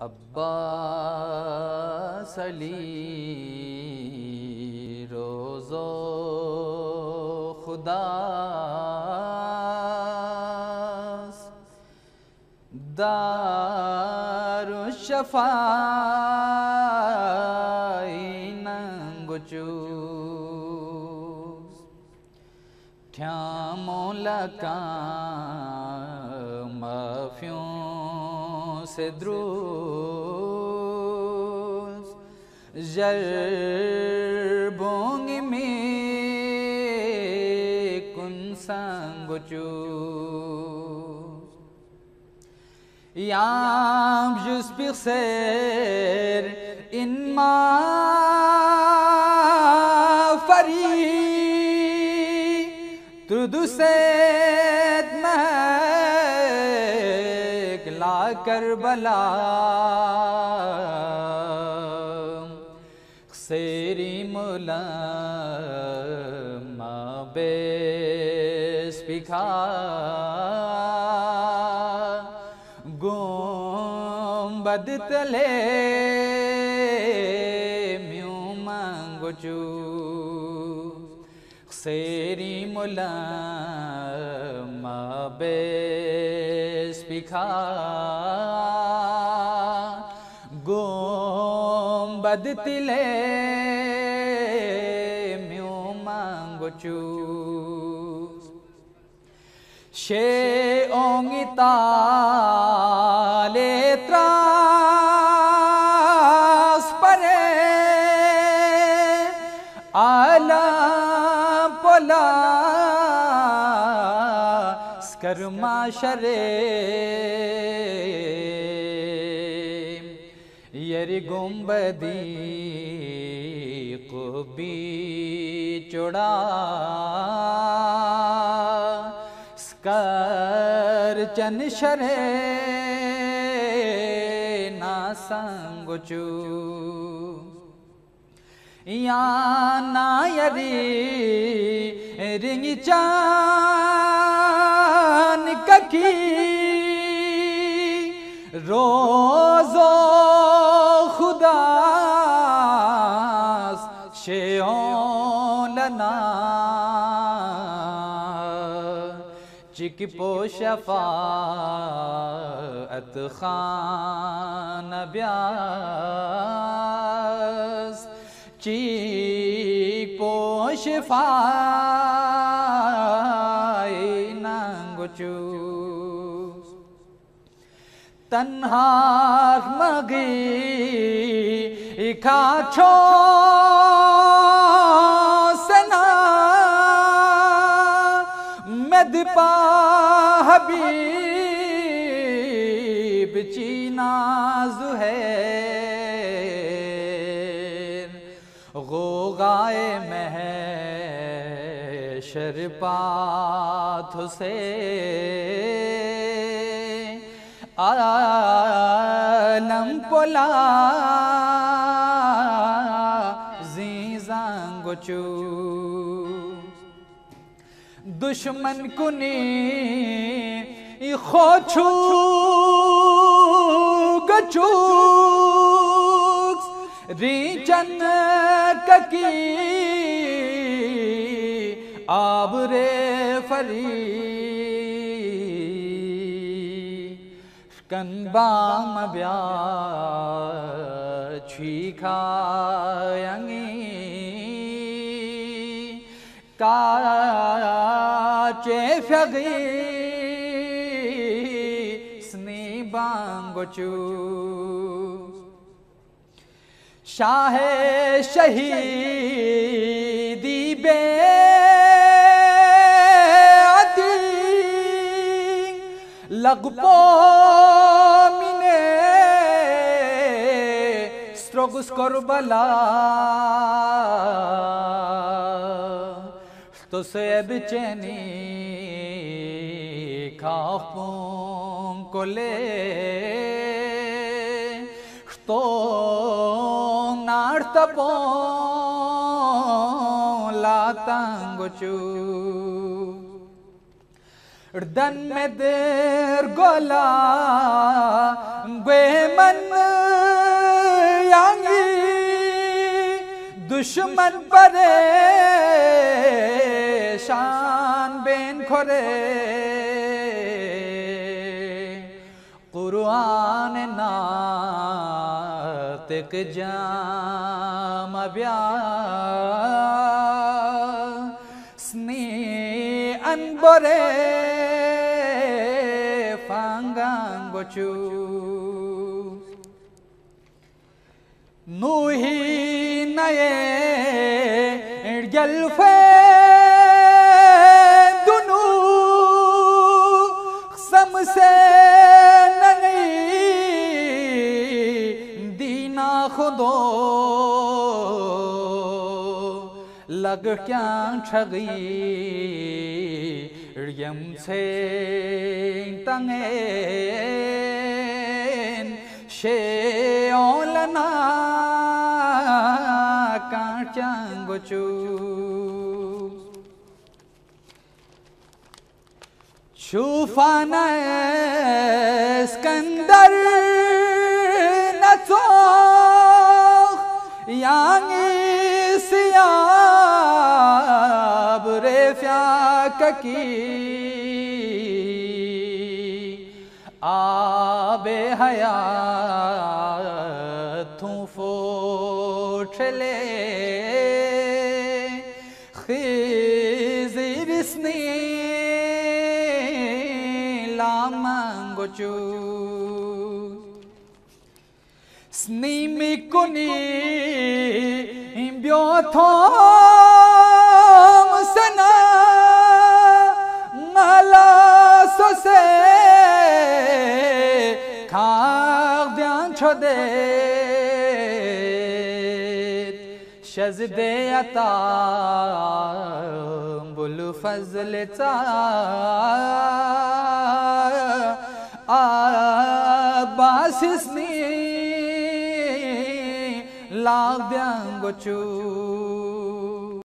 अब्बास अली रोज़ो खुदास दारुशफ़ाई नंगुचूस ठ्यामों लका मफ़्यूं से द्रूस जर्बोंग में कुन संगुचूस याम जुस पिक्सेर इनमा फरी तुदुसेत महक ला करबला सेरी मुलम्मा बेस्पिखा गुंबद तले म्यूं मंगुचू सेरी मुलम्मा बेस्पिखा गुंबद तले म्यूं मंगुचू शे ओंगिता लेत्रास परे आला पोला स्कर्मा शरे यरी गुंबदी कुबी चुड़ा स्कर चन शरे ना संगुचू या नायरी रिंगी चान ककी रोज़ो खुदास शेओं लना चिक पोशफ़ाअत खान ब्यास चिक पोशफ़ाए नंगुचू तन्हा मगी खाछो सना मदपा हबीब चीना ज़ुहैर गोगाए महशर पाथ से आलम पोला जीज़ांगुचू दुश्मन कुनी खोचू गचूक रीचन ककी आबरे फरी कनबाम ब्या छीखायंगी काचे फगी स्नी बांगुचू शाह शहीदी बे लगपो मिने स्ट्रोगुस करबला तो से बेचैनी खाफों को ले तो नार्तपो लातांगुचू दन में देर गोला बेमन यांगी दुश्मन परेशान बेन खोरे कुरान नातिक जाम ब्या स्नी अनबरे फांगांगोचू नूही नये गल्फे दुनू समसे दीना खुदो लग क्या ठगी यम से तंगेन शे ओलना कांचंगचू शूफाना स्कंदर नचो यांगी सियाब रे फ्याककी आबे हयात थू फोठले खिज़िरस्नी लामंगोचू स्नीमी कुनी ब्योथोम सना ngala sose खाग ध्यान छोदे शज़दे अता बुल फजल चा बासिस्नी लाग द्यांगोचू